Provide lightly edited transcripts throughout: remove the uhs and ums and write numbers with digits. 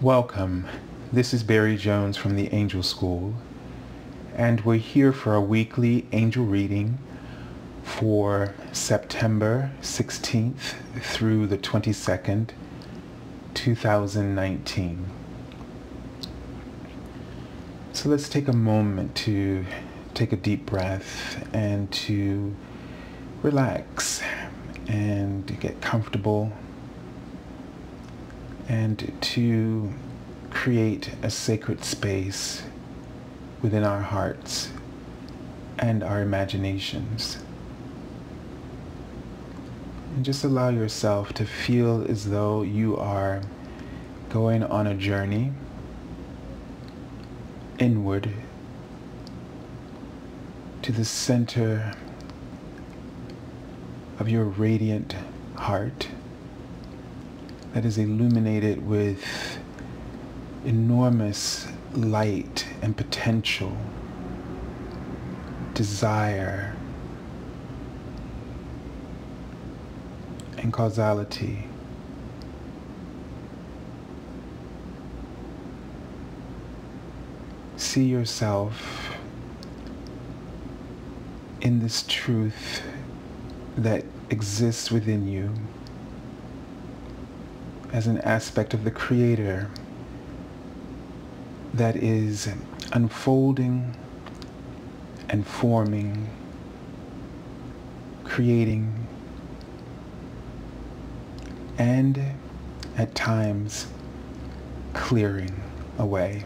Welcome. This is Barry Jones from the Angel School, and we're here for a weekly angel reading for September 16th through the 22nd, 2019. So let's take a moment to take a deep breath and to relax and get comfortable, and to create a sacred space within our hearts and our imaginations. And just allow yourself to feel as though you are going on a journey inward to the center of your radiant heart that is illuminated with enormous light and potential, desire, and causality. See yourself in this truth that exists within you as an aspect of the Creator that is unfolding and forming, creating, and at times clearing away.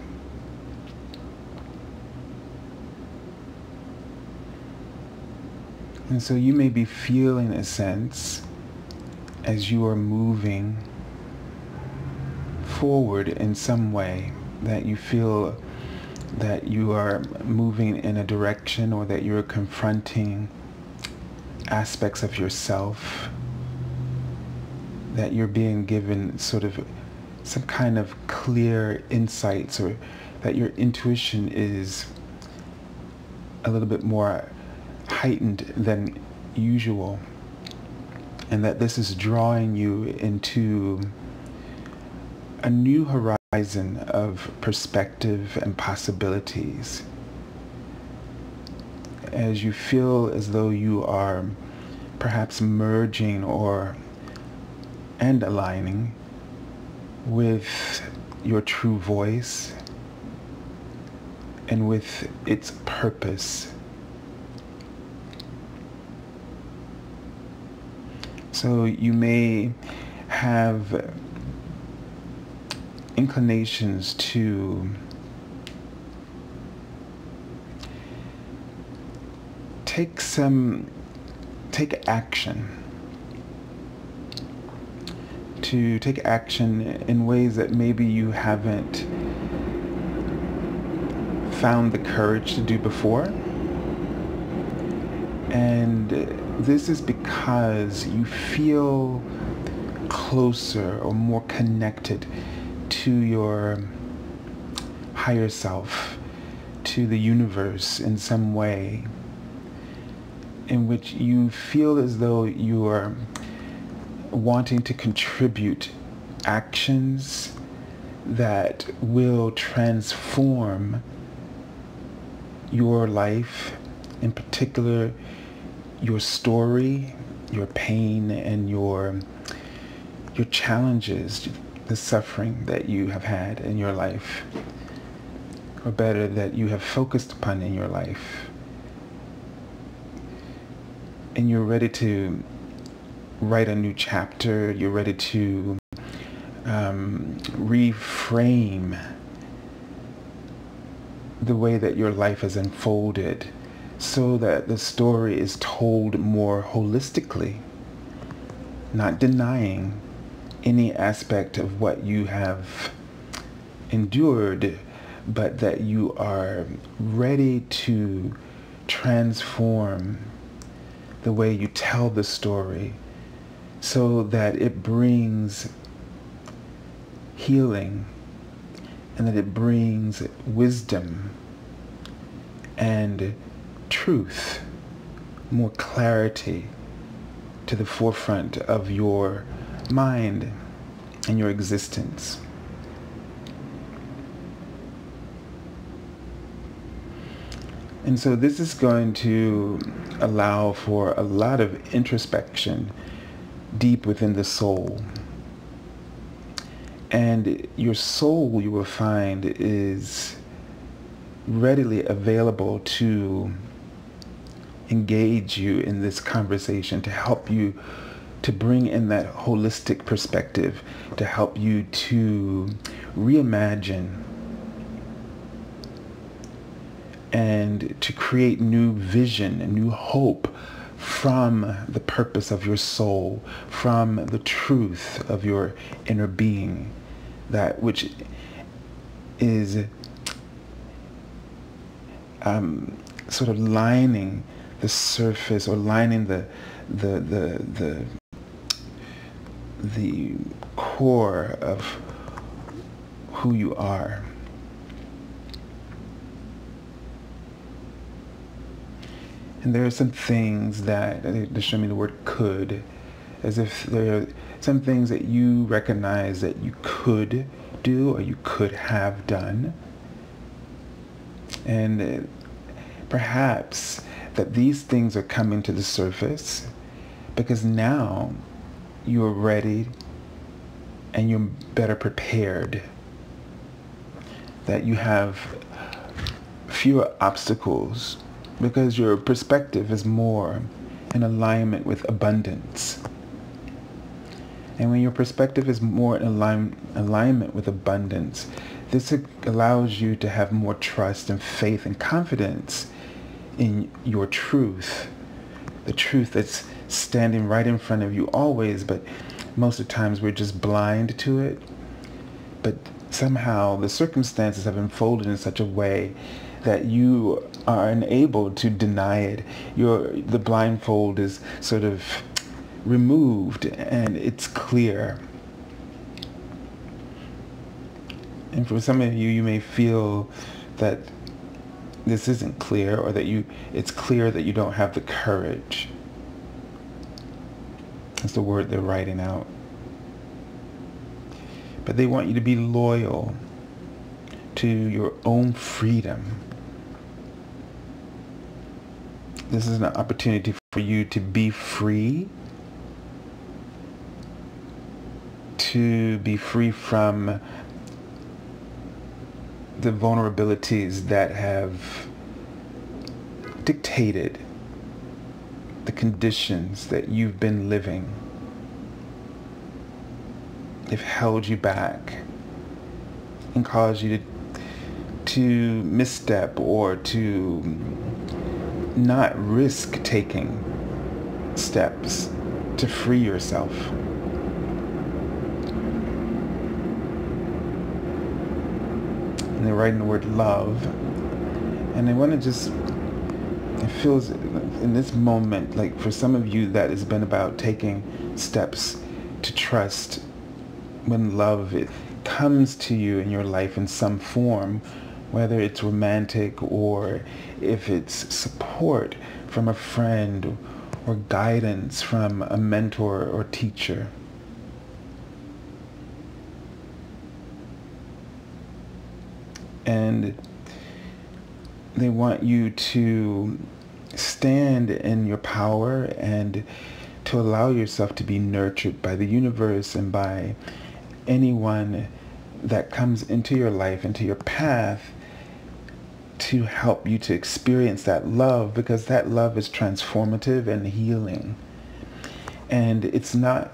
And so you may be feeling a sense as you are moving forward in some way, that you feel that you are moving in a direction, or that you're confronting aspects of yourself, that you're being given sort of some kind of clear insights, or that your intuition is a little bit more heightened than usual, and that this is drawing you into a new horizon of perspective and possibilities, as you feel as though you are perhaps merging and aligning with your true voice and with its purpose. So you may have inclinations to take action in ways that maybe you haven't found the courage to do before. And this is because you feel closer or more connected to your higher self, to the universe in some way, in which you feel as though you are wanting to contribute actions that will transform your life, in particular your story, your pain, and your challenges, the suffering that you have had in your life, or better, that you have focused upon in your life. And you're ready to write a new chapter. You're ready to reframe the way that your life has unfolded, so that the story is told more holistically, not denying any aspect of what you have endured, but that you are ready to transform the way you tell the story, so that it brings healing, and that it brings wisdom and truth, more clarity to the forefront of your mind and your existence. And so this is going to allow for a lot of introspection deep within the soul. And your soul, you will find, is readily available to engage you in this conversation, to help you to bring in that holistic perspective, to help you to reimagine and to create new vision and new hope from the purpose of your soul, from the truth of your inner being, that which is sort of lining the surface, or lining the core of who you are. And there are some things that they show me the word could, as if there are some things that you recognize that you could do or you could have done. And perhaps that these things are coming to the surface because now you're ready and you're better prepared, that you have fewer obstacles because your perspective is more in alignment with abundance. And when your perspective is more in alignment with abundance, this allows you to have more trust and faith and confidence in your truth, the truth that's standing right in front of you always, but most of the times we're just blind to it. But somehow the circumstances have unfolded in such a way that you are unable to deny it. The blindfold is sort of removed and it's clear. And for some of you, you may feel that this isn't clear, or that it's clear that you don't have the courage. That's the word they're writing out. But they want you to be loyal to your own freedom. This is an opportunity for you to be free, to be free from the vulnerabilities that have dictated the conditions that you've been living. They've held you back and caused you to misstep or to not risk taking steps to free yourself. And they're writing the word love, and they want to just, it feels in this moment like for some of you that has been about taking steps to trust when love it comes to you in your life in some form, whether it's romantic or if it's support from a friend or guidance from a mentor or teacher. And they want you to stand in your power and to allow yourself to be nurtured by the universe and by anyone that comes into your life, into your path, to help you to experience that love, because that love is transformative and healing. And it's not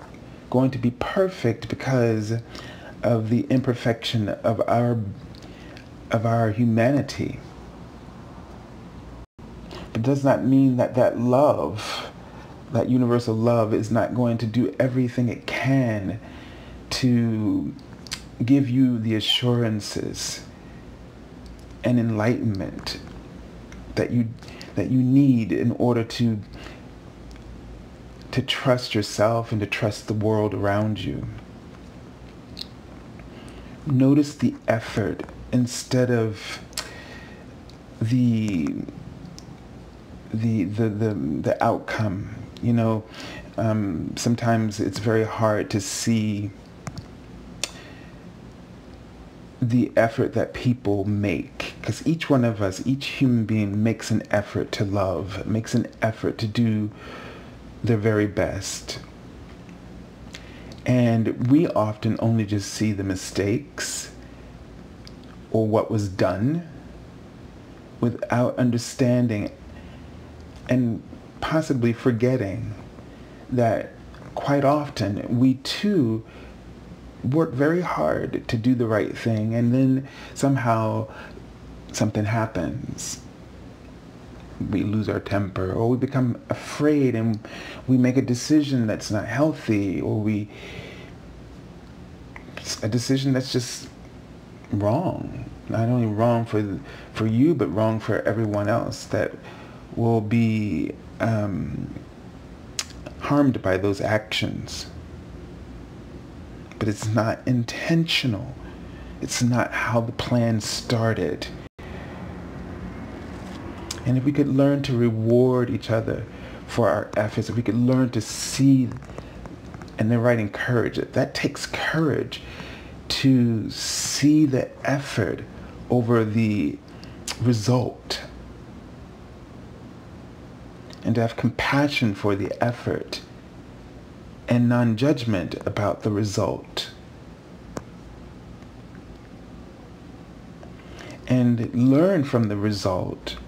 going to be perfect because of the imperfection of our humanity. It does not mean that that love, that universal love, is not going to do everything it can to give you the assurances and enlightenment that you need in order to trust yourself and to trust the world around you. Notice the effort instead of the outcome. You know, sometimes it's very hard to see the effort that people make Because each one of us, each human being makes an effort to love, makes an effort to do their very best. And we often only just see the mistakes or what was done without understanding and possibly forgetting that quite often we too work very hard to do the right thing, and then somehow something happens. We lose our temper, or we become afraid and we make a decision that's not healthy, or a decision that's just wrong. Not only wrong for you, but wrong for everyone else that will be harmed by those actions. But it's not intentional. It's not how the plan started. And if we could learn to reward each other for our efforts, if we could learn to see, and they're writing courage, that takes courage to see the effort over the result, and to have compassion for the effort and non-judgment about the result. And learn from the result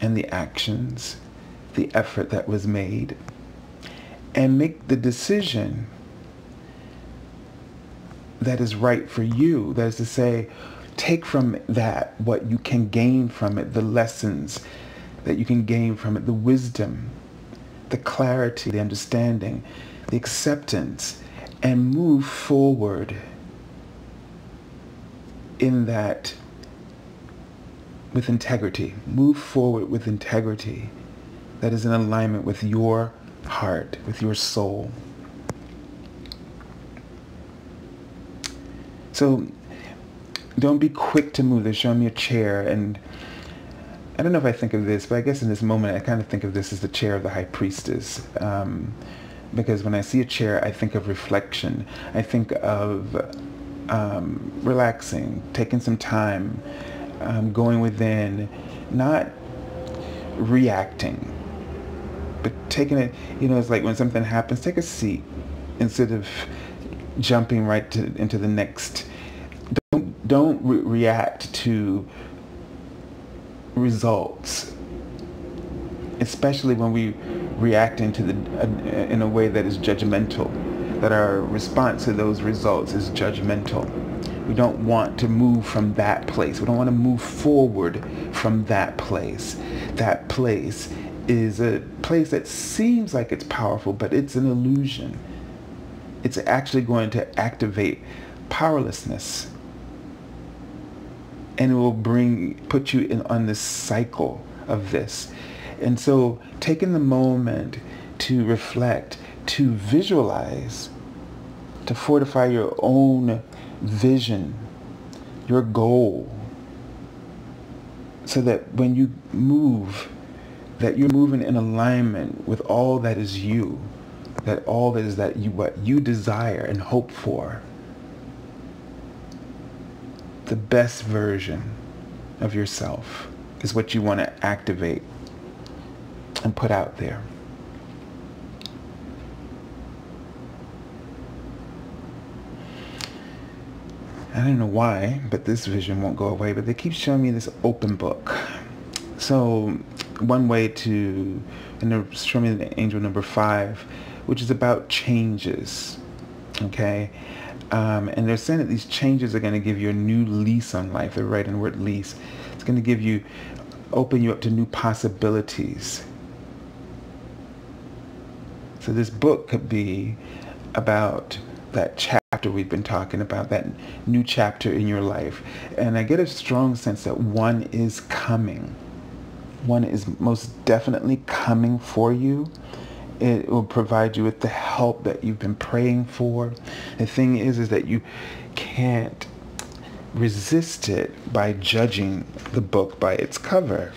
and the actions, the effort that was made, and make the decision that is right for you. That is to say, take from that what you can gain from it, the lessons that you can gain from it, the wisdom, the clarity, the understanding, the acceptance, and move forward in that with integrity. Move forward with integrity that is in alignment with your heart, with your soul. So don't be quick to move. They're showing me a chair, and I don't know if I think of this, but I guess in this moment I kind of think of this as the chair of the high priestess. Because when I see a chair, I think of reflection. I think of relaxing, taking some time, going within, not reacting, but taking it, it's like when something happens, take a seat instead of jumping right into the next. Don't react to results, especially when we react in a way that is judgmental, that our response to those results is judgmental. We don't want to move from that place. We don't want to move forward from that place. That place is a place that seems like it's powerful, but it's an illusion. It's actually going to activate powerlessness. And it will put you on this cycle of this. And so taking the moment to reflect, to visualize, to fortify your own vision, your goal, so that when you move, that you're moving in alignment with all that is you, that all that is what you desire and hope for. The best version of yourself is what you want to activate and put out there. I don't know why, but this vision won't go away, but they keep showing me this open book. So one way and they're showing me the angel number 5, which is about changes, okay? And they're saying that these changes are going to give you a new lease on life. They're writing the word lease. It's going to open you up to new possibilities. So this book could be about that chapter we've been talking about, that new chapter in your life. And I get a strong sense that one is coming. One is most definitely coming for you. It will provide you with the help that you've been praying for. The thing is that you can't resist it by judging the book by its cover.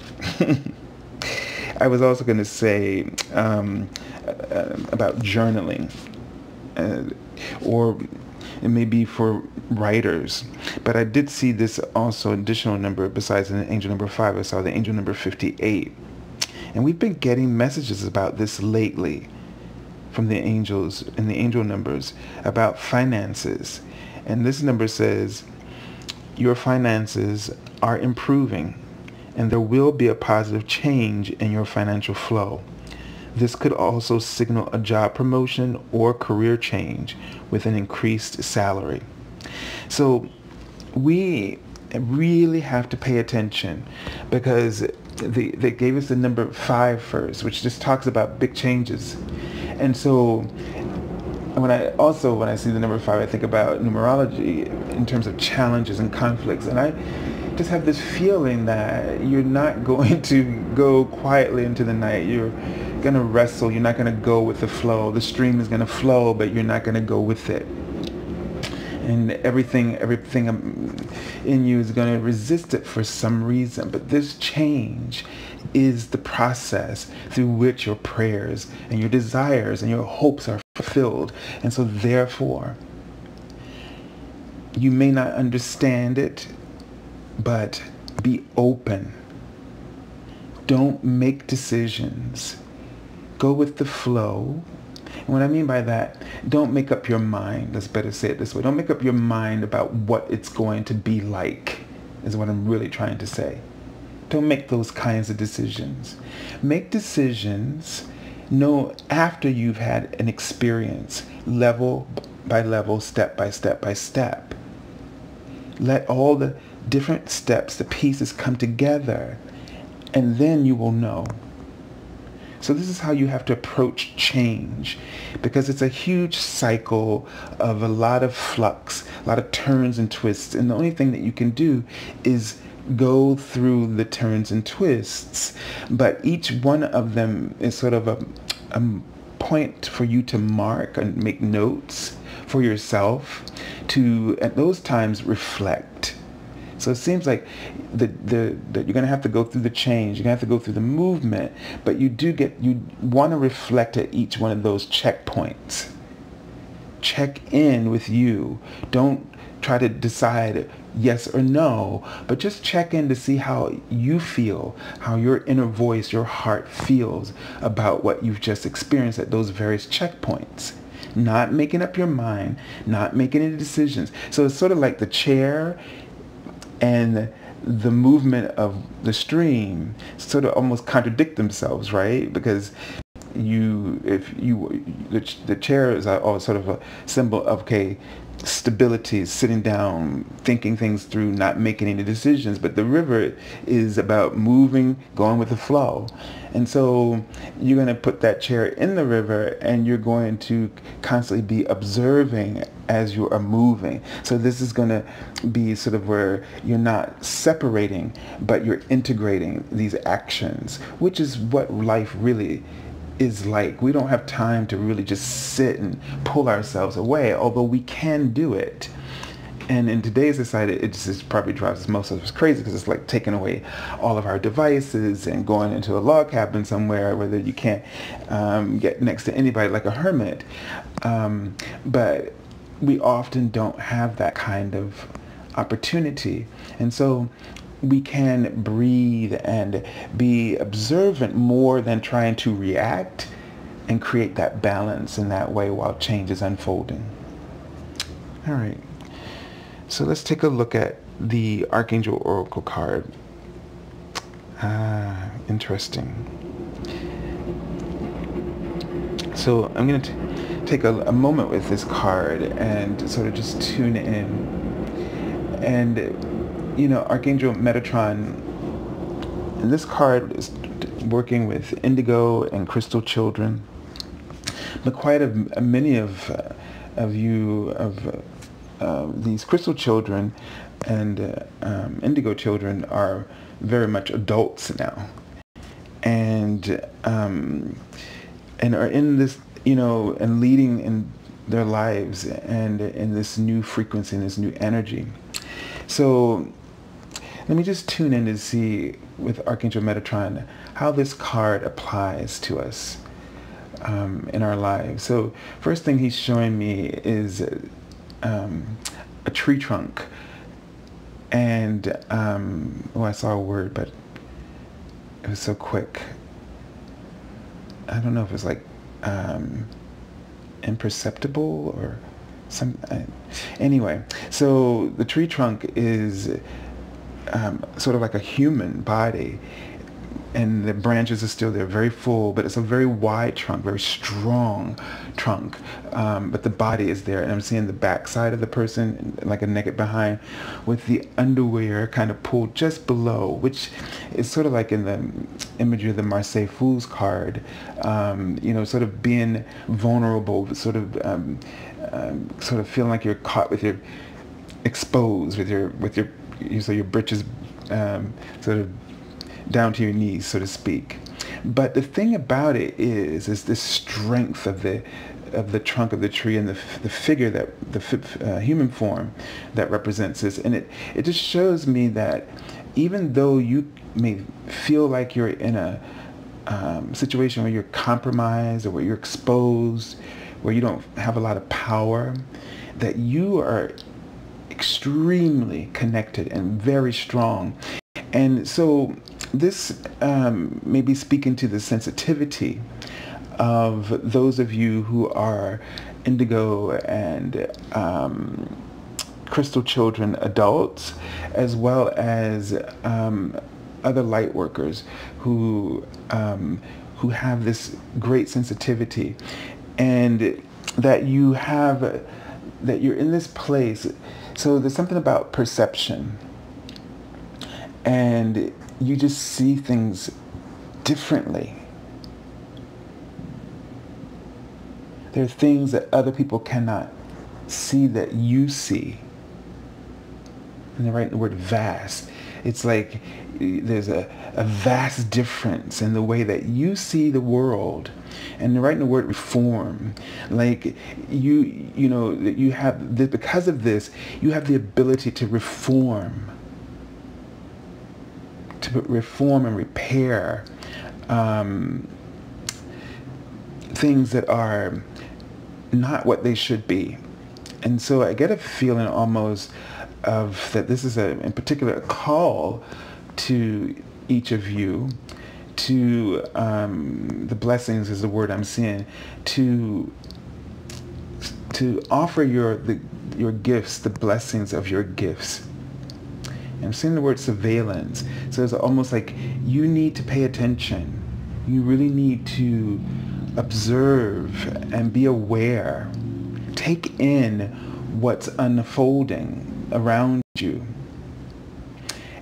I was also going to say about journaling. or it may be for writers. But I did see this also additional number besides the angel number 5. I saw the angel number 58. And we've been getting messages about this lately from the angels and the angel numbers about finances. And this number says, your finances are improving and there will be a positive change in your financial flow. This could also signal a job promotion or career change with an increased salary. So we really have to pay attention, because they gave us the number 5 first, which just talks about big changes. And so when I see the number 5, I think about numerology in terms of challenges and conflicts. And I just have this feeling that you're not going to go quietly into the night. You're going to wrestle. You're not going to go with the flow. The stream is going to flow, but you're not going to go with it. And everything in you is going to resist it for some reason. But this change is the process through which your prayers and your desires and your hopes are fulfilled. And so therefore, you may not understand it, but be open. Don't make decisions. Go with the flow. And what I mean by that, don't make up your mind. Let's better say it this way. Don't make up your mind about what it's going to be like, is what I'm really trying to say. Don't make those kinds of decisions. Make decisions after you've had an experience, level by level, step by step by step. Let all the different steps, the pieces come together, and then you will know. So this is how you have to approach change, because it's a huge cycle of a lot of flux, a lot of turns and twists. And the only thing that you can do is go through the turns and twists. But each one of them is sort of a point for you to mark and make notes for yourself to, at those times, reflect. So it seems like that you're going to have to go through the change. You're going to have to go through the movement. But you want to reflect at each one of those checkpoints. Check in with you. Don't try to decide yes or no, but just check in to see how you feel, how your inner voice, your heart feels about what you've just experienced at those various checkpoints. Not making up your mind, not making any decisions. So it's sort of like the chair and the movement of the stream sort of almost contradict themselves, right? Because the chair is sort of a symbol of, okay, stability, sitting down, thinking things through, not making any decisions. But the river is about moving, going with the flow. And so you're going to put that chair in the river, and you're going to constantly be observing as you are moving. So this is going to be sort of where you're not separating, but you're integrating these actions, which is what life really is like. We don't have time to really just sit and pull ourselves away, although we can do it. And in today's society, it just probably drives most of us crazy, because it's like taking away all of our devices and going into a log cabin somewhere where you can't get next to anybody like a hermit. But we often don't have that kind of opportunity. And so we can breathe and be observant more than trying to react, and create that balance in that way while change is unfolding. All right. So let's take a look at the Archangel Oracle card. Interesting. So I'm going to take a moment with this card and sort of just tune in. And Archangel Metatron, and this card is working with indigo and crystal children. But quite many of these crystal children and indigo children are very much adults now, and are in this, and leading in their lives and in this new frequency and this new energy. So let me just tune in to see with Archangel Metatron how this card applies to us. in our lives. So first thing he's showing me is a tree trunk. And, I saw a word, but it was so quick. I don't know if it's like imperceptible or some. Anyway, so the tree trunk is sort of like a human body, and the branches are still there, very full, but it's a very wide trunk, very strong trunk. But the body is there, and I'm seeing the back side of the person, like a naked behind, with the underwear kind of pulled just below, which is sort of like in the imagery of the Marseille Fools card, sort of being vulnerable, sort of feeling like you're caught with your exposed with your so your britches sort of down to your knees, so to speak. But the thing about it is this strength of the trunk of the tree and the figure, that the human form that represents this. And it just shows me that even though you may feel like you're in a situation where you're compromised or where you're exposed, where you don't have a lot of power, that you are extremely connected and very strong. And so this may be speaking to the sensitivity of those of you who are indigo and crystal children adults, as well as other light workers who have this great sensitivity, and that you're in this place. So there's something about perception, and you just see things differently. There are things that other people cannot see that you see. And they're right in the word vast. It's like there's a vast difference in the way that you see the world. And they're right in the word reform. Like you have this, because of this, you have the ability to reform. To reform and repair things that are not what they should be. And so I get a feeling almost of that this is in particular a call to each of you to the blessings is the word I'm seeing, to offer your gifts, the blessings of your gifts. I'm seeing the word surveillance. So it's almost like you need to pay attention. You really need to observe and be aware. Take in what's unfolding around you.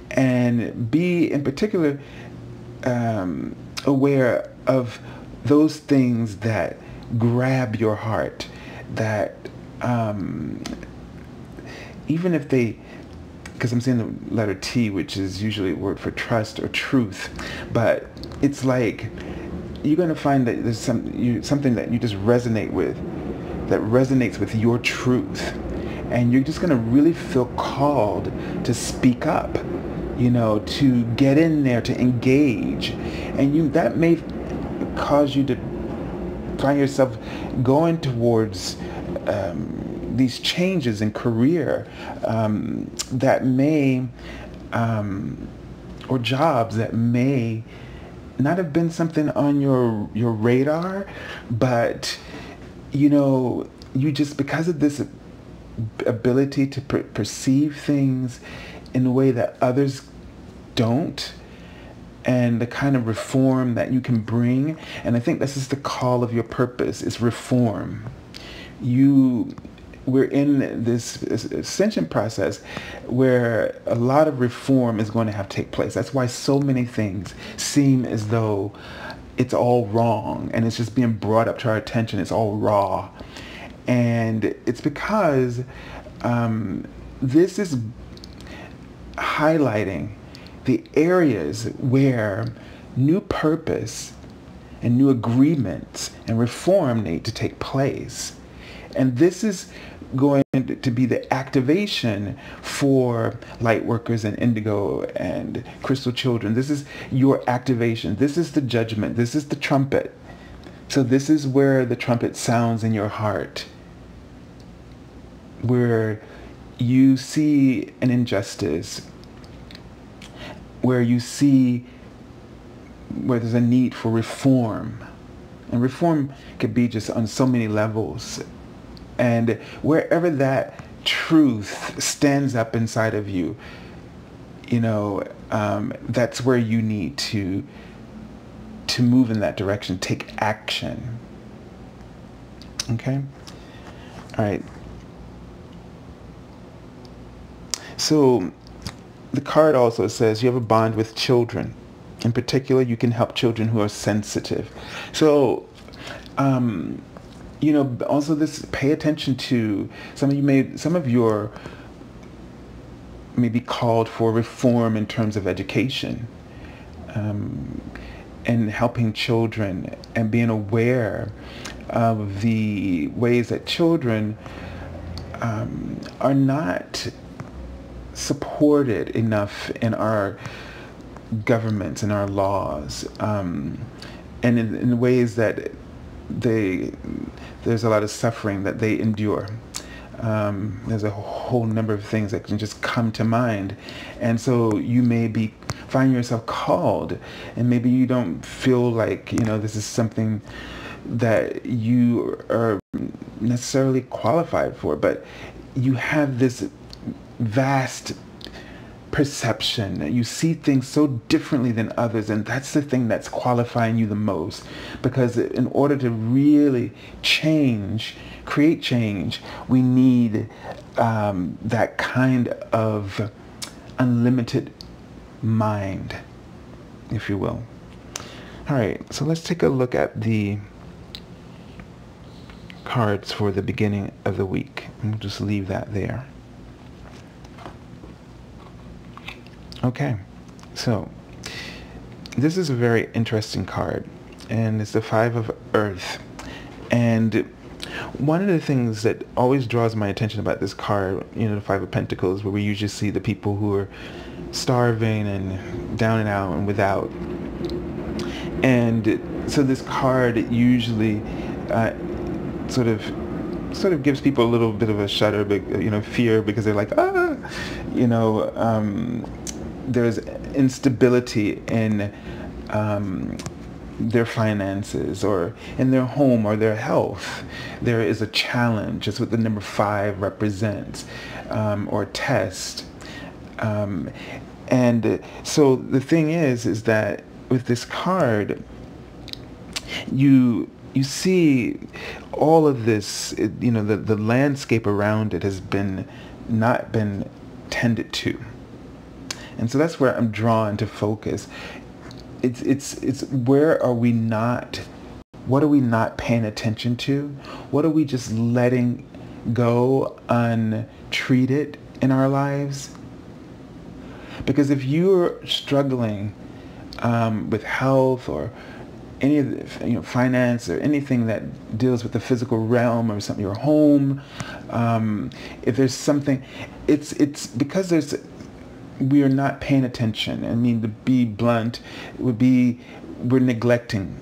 And be, in particular, aware of those things that grab your heart, that even if they, because I'm seeing the letter T, which is usually a word for trust or truth, but it's like you're going to find that there's something that you just resonate with, that resonates with your truth, and you're just going to really feel called to speak up, to get in there, to engage, and that may cause you to find yourself going towards these changes in career that may, or jobs that may not have been something on your radar, but you just, because of this ability to perceive things in a way that others don't, and the kind of reform that you can bring. And I think this is the call of your purpose, is reform. We're in this ascension process where a lot of reform is going to have to take place. That's why so many things seem as though it's all wrong, and it's just being brought up to our attention. It's all raw. And it's because this is highlighting the areas where new purpose and new agreements and reform need to take place. And this is going to be the activation for light workers and indigo and crystal children. This is your activation. This is the judgment. This is the trumpet. So this is where the trumpet sounds in your heart, where you see an injustice, where you see where there's a need for reform. And reform could be just on so many levels. And wherever that truth stands up inside of you, that's where you need to move in that direction, take action. Okay? All right. So the card also says you have a bond with children. In particular, you can help children who are sensitive. So, also this, pay attention to some of your may be called for reform in terms of education. And helping children and being aware of the ways that children are not supported enough in our governments and our laws, and in ways that there's a lot of suffering that they endure. There's a whole number of things that can just come to mind, and so you may find yourself called, and maybe you don't feel like this is something that you are necessarily qualified for, but you have this vast perception. You see things so differently than others, and that's the thing that's qualifying you the most, because in order to really create change, we need that kind of unlimited mind, if you will. All right, so let's take a look at the cards for the beginning of the week. We'll just leave that there. Okay, so this is a very interesting card, and it's the Five of Earth. And one of the things that always draws my attention about this card, the Five of Pentacles, where we usually see the people who are starving and down and out and without. And so this card usually sort of gives people a little bit of a shudder, fear, because they're like, there's instability in their finances or in their home or their health. There is a challenge. That's what the number 5 represents, or test. And so the thing is that with this card, you see all of this, the landscape around it has not been tended to. And so that's where I'm drawn to focus. It's where are we not, what are we not paying attention to? What are we just letting go untreated in our lives? Because if you're struggling with health or any of the, finance or anything that deals with the physical realm or something, your home, if there's something, it's because we are not paying attention. I mean, to be blunt, it would be we're neglecting.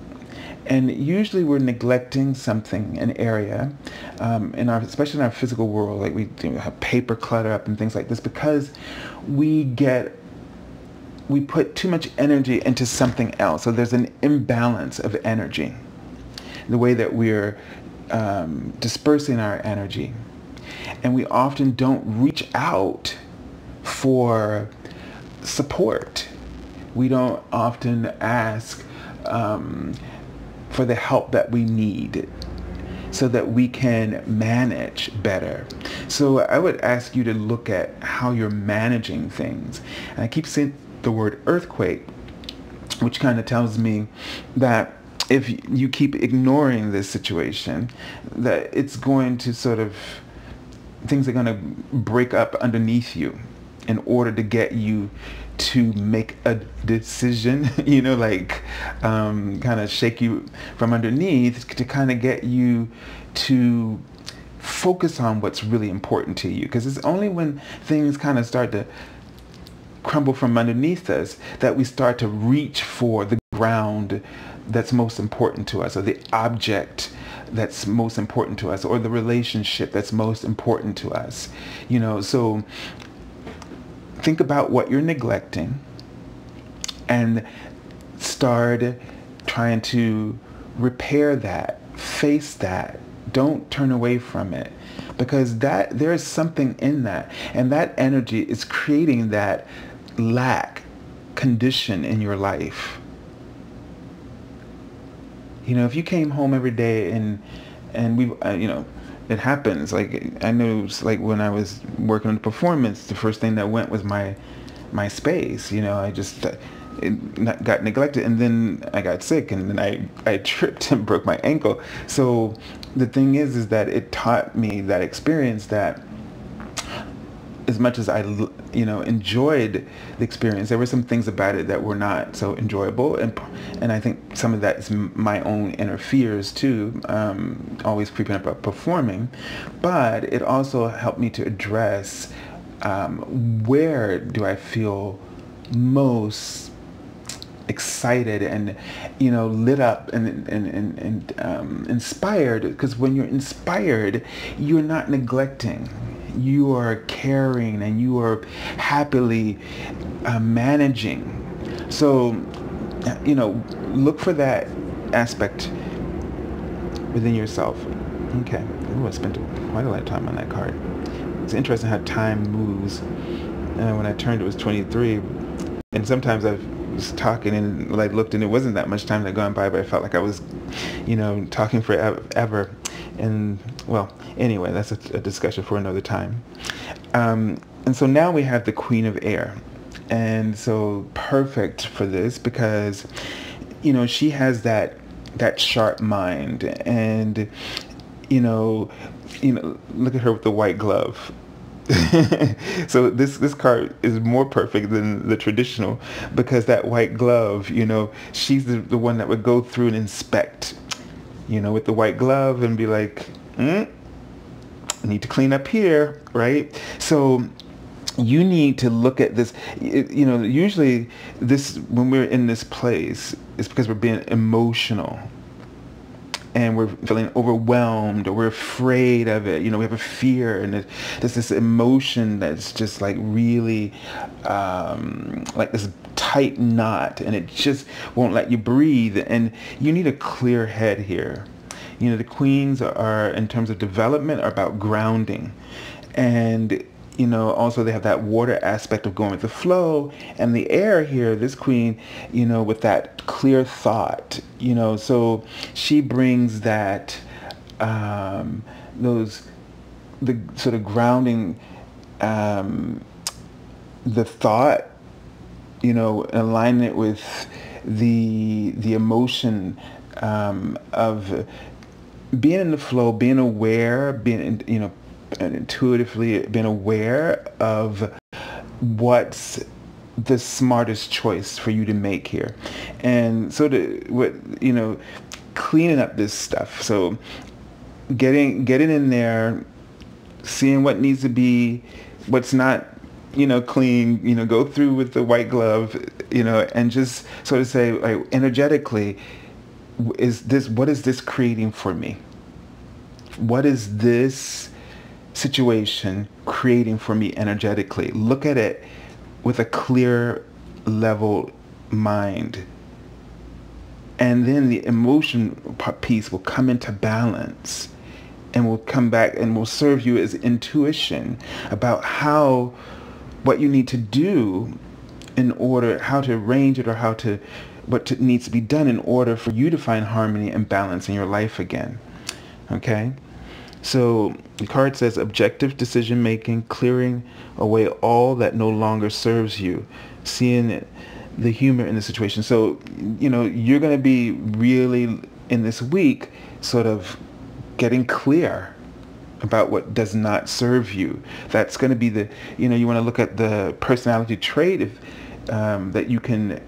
And usually we're neglecting something, an area, especially in our physical world, like we have paper clutter up and things like this, because we put too much energy into something else. So there's an imbalance of energy, the way that we're dispersing our energy. And we often don't reach out for support. We don't often ask for the help that we need so that we can manage better. So I would ask you to look at how you're managing things. And I keep saying the word earthquake, which kind of tells me that if you keep ignoring this situation, that it's going to things are going to break up underneath you in order to get you to make a decision, kind of shake you from underneath to kind of get you to focus on what's really important to you. Because it's only when things kind of start to crumble from underneath us, that we start to reach for the ground that's most important to us, or the object that's most important to us, or the relationship that's most important to us. So think about what you're neglecting and start trying to repair that, face that. Don't turn away from it, because there is something in that, and that energy is creating that lack condition in your life. If you came home every day and we, it happens. Like, I know, like when I was working on the performance, the first thing that went was my space. I just it got neglected, and then I got sick, and then I tripped and broke my ankle. So the thing is that it taught me, that experience, that as much as I enjoyed the experience, there were some things about it that were not so enjoyable, and I think some of that is my own inner fears too, always creeping up about performing. But it also helped me to address where do I feel most excited and lit up and inspired. Because when you're inspired, you're not neglecting. You are caring, and you are happily managing. So look for that aspect within yourself. Okay. Ooh, I spent quite a lot of time on that card. It's interesting how time moves. When I turned, it was 23, and sometimes I was talking and looked, and it wasn't that much time that had gone by, but I felt like I was talking forever. And well, anyway, that's a discussion for another time. And so now we have the Queen of Air, and so perfect for this, because she has that sharp mind, and look at her with the white glove. So this card is more perfect than the traditional, because that white glove, she's the one that would go through and inspect, with the white glove, and be like, I need to clean up here, right? So you need to look at this. Usually when we're in this place, it's because we're being emotional, and we're feeling overwhelmed, or we're afraid of it. We have a fear, and there's this emotion that's just like really like this tight knot, and it just won't let you breathe. And you need a clear head here. The queens are, in terms of development, are about grounding, and also they have that water aspect of going with the flow, and the air here, this queen, with that clear thought, so she brings that, the sort of grounding, the thought, align it with the emotion, of being in the flow, being aware, being, and intuitively being aware of what's the smartest choice for you to make here. And so cleaning up this stuff. So getting in there, seeing what needs to be, what's not, clean, go through with the white glove, and just sort of say, like, energetically, what is this creating for me? What is this situation creating for me energetically? Look at it with a clear, level mind. And then the emotion piece will come into balance, and will come back and will serve you as intuition about what you need to do in order, how to arrange it, or what needs to be done in order for you to find harmony and balance in your life again. Okay? So the card says objective decision making, clearing away all that no longer serves you, seeing the humor in the situation. So, you're going to be really in this week sort of getting clear about what does not serve you. That's going to be you want to look at the personality trait that you can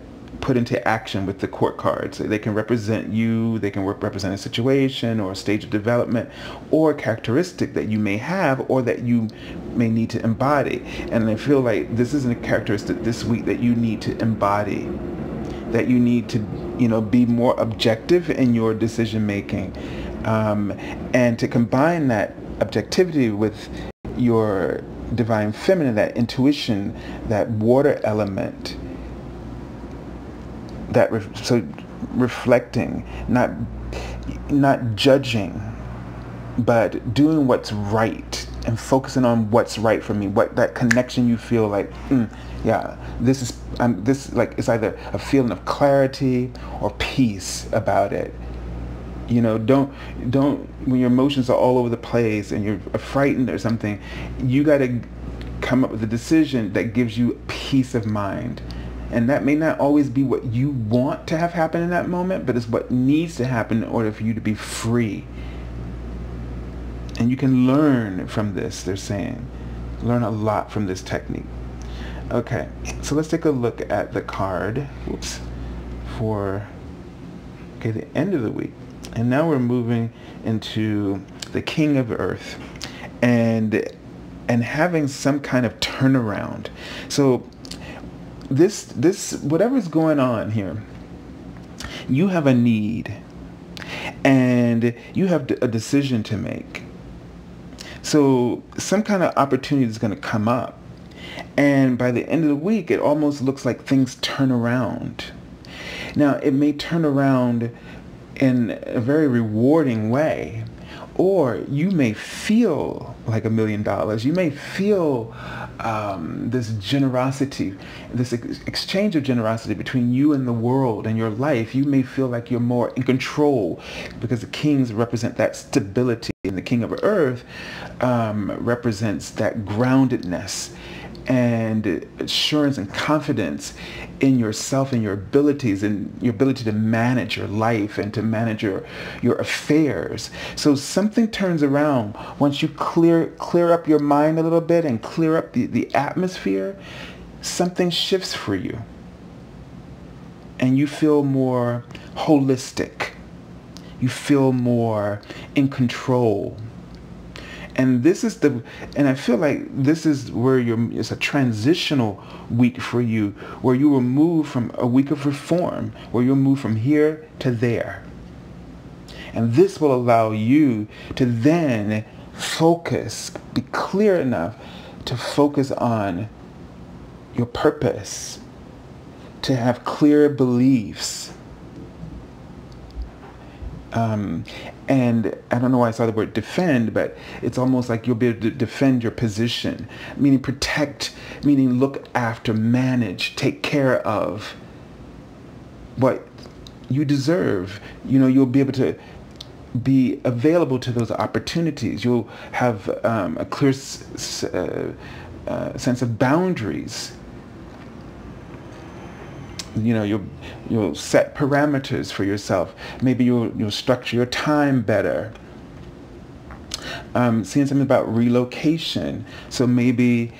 put into action with the court cards. They can represent you, they can represent a situation or a stage of development or a characteristic that you may have or that you may need to embody. And I feel like this is a characteristic this week that you need to embody, that you need to, be more objective in your decision making, and to combine that objectivity with your divine feminine, that intuition, that water element, that reflecting, not judging, but doing what's right and focusing on what's right for me, what that connection you feel like, yeah, this is it's either a feeling of clarity or peace about it. Don't when your emotions are all over the place and you're frightened or something, you got to come up with a decision that gives you peace of mind. And that may not always be what you want to have happen in that moment, but it's what needs to happen in order for you to be free. And you can learn from this, they're saying. Learn a lot from this technique. Okay, so let's take a look at the card for the end of the week. And now we're moving into the King of Earth and having some kind of turnaround. So this whatever's going on here, you have a need and you have a decision to make. So some kind of opportunity is going to come up, and by the end of the week it almost looks like things turn around. Now it may turn around in a very rewarding way, or you may feel like $1 million. You may feel this generosity, this exchange of generosity between you and the world and your life. You may feel like you're more in control because the kings represent that stability, and the King of Earth represents that groundedness and assurance and confidence in yourself and your abilities and your ability to manage your life and to manage your affairs. So something turns around once you clear up your mind a little bit and clear up the atmosphere. Something shifts for you and you feel more holistic. You feel more in control. And I feel like this is where it's a transitional week for you, where you will move from a week of reform, where you'll move from here to there. And this will allow you to then be clear enough to focus on your purpose, to have clear beliefs. And I don't know why I saw the word defend, but it's almost like you'll be able to defend your position, meaning protect, meaning look after, manage, take care of what you deserve. You'll be able to be available to those opportunities. You'll have a clear sense of boundaries. You'll set parameters for yourself. Maybe you'll structure your time better. Seeing something about relocation. So maybe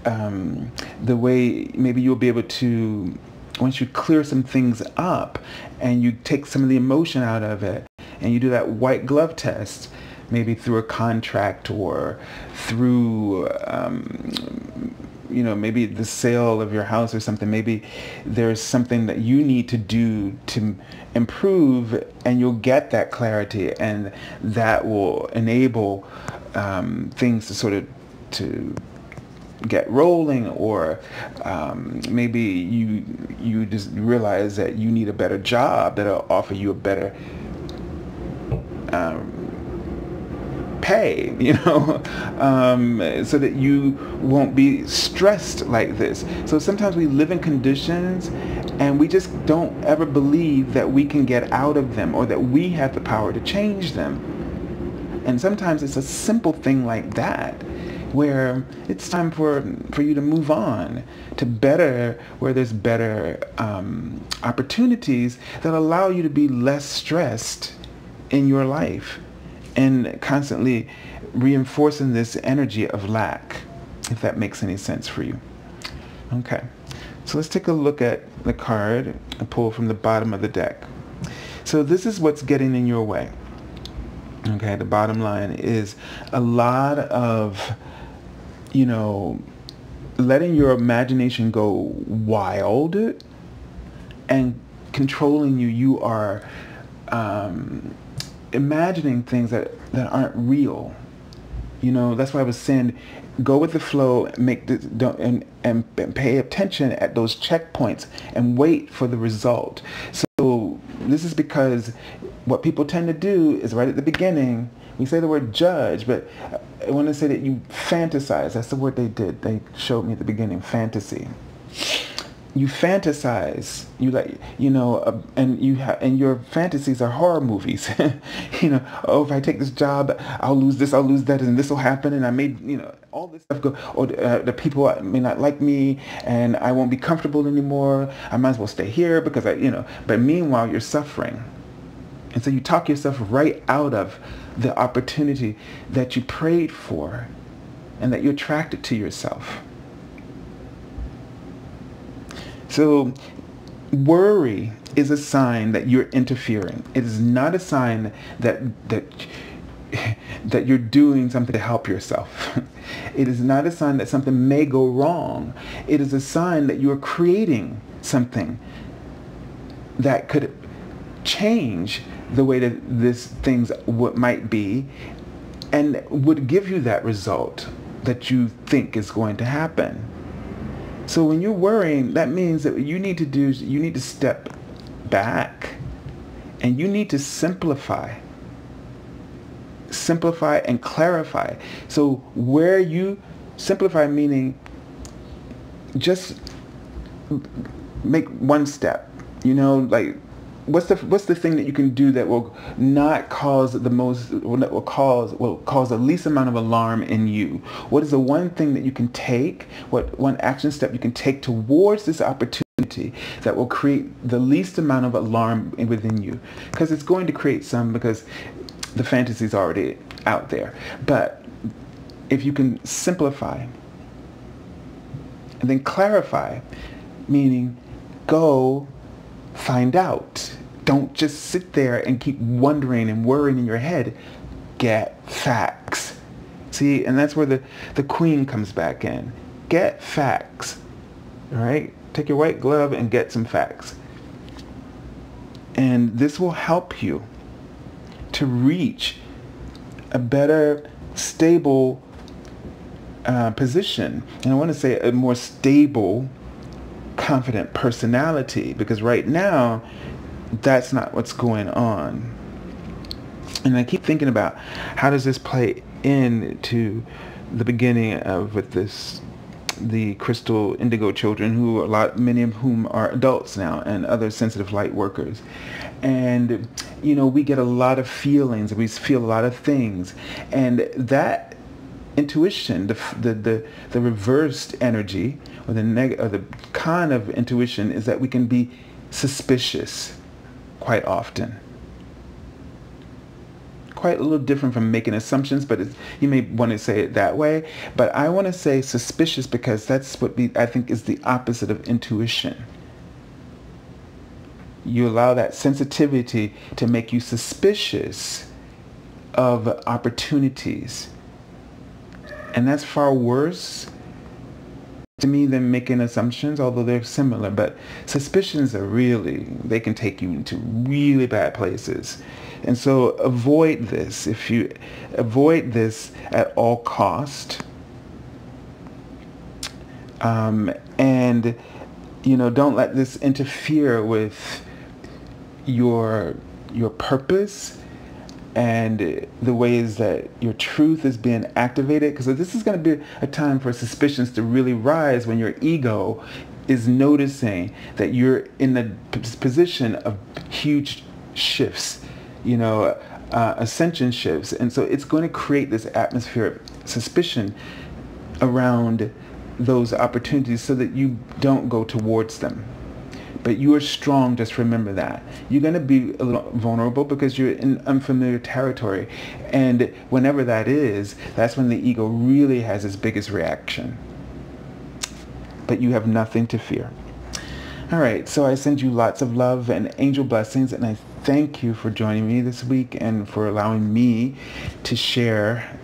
maybe you'll be able to, once you clear some things up and you take some of the emotion out of it and you do that white glove test, maybe through a contract or through maybe the sale of your house or something. Maybe there's something that you need to do to improve, and you'll get that clarity, and that will enable things to sort of to get rolling, or maybe you just realize that you need a better job that'll offer you a better pay, so that you won't be stressed like this. So sometimes we live in conditions and we just don't ever believe that we can get out of them or that we have the power to change them. And sometimes it's a simple thing like that, where it's time for you to move on to better, where there's better opportunities that allow you to be less stressed in your life, and constantly reinforcing this energy of lack, if that makes any sense for you. Okay, So let's take a look at the card I pulled from the bottom of the deck. So this is what's getting in your way. Okay, the bottom line is a lot of, letting your imagination go wild and controlling you. You are imagining things that aren't real. That's why I was saying, go with the flow, and pay attention at those checkpoints and wait for the result. So this is because what people tend to do is right at the beginning, we say the word judge, but I want to say that you fantasize. That's the word they did. They showed me at the beginning, fantasy. You fantasize, and your fantasies are horror movies. If I take this job, I'll lose this, I'll lose that, and this will happen, and I made, all this stuff go, or the people may not like me, and I won't be comfortable anymore. I might as well stay here because but meanwhile you're suffering. And so you talk yourself right out of the opportunity that you prayed for and that you attracted to yourself. So worry is a sign that you're interfering. It is not a sign that you're doing something to help yourself. It is not a sign that something may go wrong. It is a sign that you are creating something that could change the way that things might be and would give you that result that you think is going to happen. So when you're worrying, that means that what you need to do is you need to step back and you need to simplify and clarify. So where you simplify, meaning just make one step, what's the thing that you can do that will not cause will cause the least amount of alarm in you? What is the one thing that you can take, what one action step you can take towards this opportunity that will create the least amount of alarm within you? Because it's going to create some, because the fantasy is already out there. But if you can simplify and then clarify, meaning go find out. Don't just sit there and keep wondering and worrying in your head. Get facts. See, and that's where the queen comes back in. Get facts. All right? Take your white glove and get some facts. And this will help you to reach a better, stable position. And I want to say a more stable, confident personality, because right now that's not what's going on. And I keep thinking about, how does this play into the beginning of the crystal indigo children, many of whom are adults now, and other sensitive light workers. And we get a lot of feelings, we feel a lot of things, and that intuition, the reversed energy, or the con of intuition, is that we can be suspicious quite often. Quite a little different from making assumptions, but you may want to say it that way. But I want to say suspicious because that's what I think is the opposite of intuition. You allow that sensitivity to make you suspicious of opportunities. And that's far worse to me than making assumptions, although they're similar. But suspicions they can take you into really bad places. And so avoid this. If you avoid this at all cost, and don't let this interfere with your purpose and the ways that your truth is being activated. Because this is going to be a time for suspicions to really rise when your ego is noticing that you're in the position of huge shifts, ascension shifts. And so it's going to create this atmosphere of suspicion around those opportunities so that you don't go towards them. But you are strong, just remember that. You're going to be a little vulnerable because you're in unfamiliar territory. And whenever that is, that's when the ego really has its biggest reaction. But you have nothing to fear. All right, so I send you lots of love and angel blessings, and I thank you for joining me this week and for allowing me to share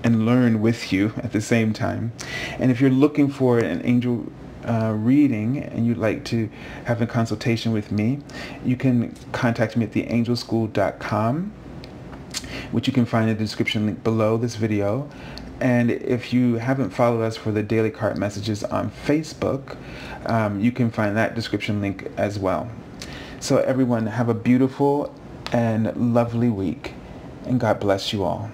and learn with you at the same time. And if you're looking for an angel reading and you'd like to have a consultation with me, you can contact me at theangelschool.com, which you can find in the description link below this video. And if you haven't followed us for the daily card messages on Facebook, you can find that description link as well. So everyone, have a beautiful and lovely week, and God bless you all.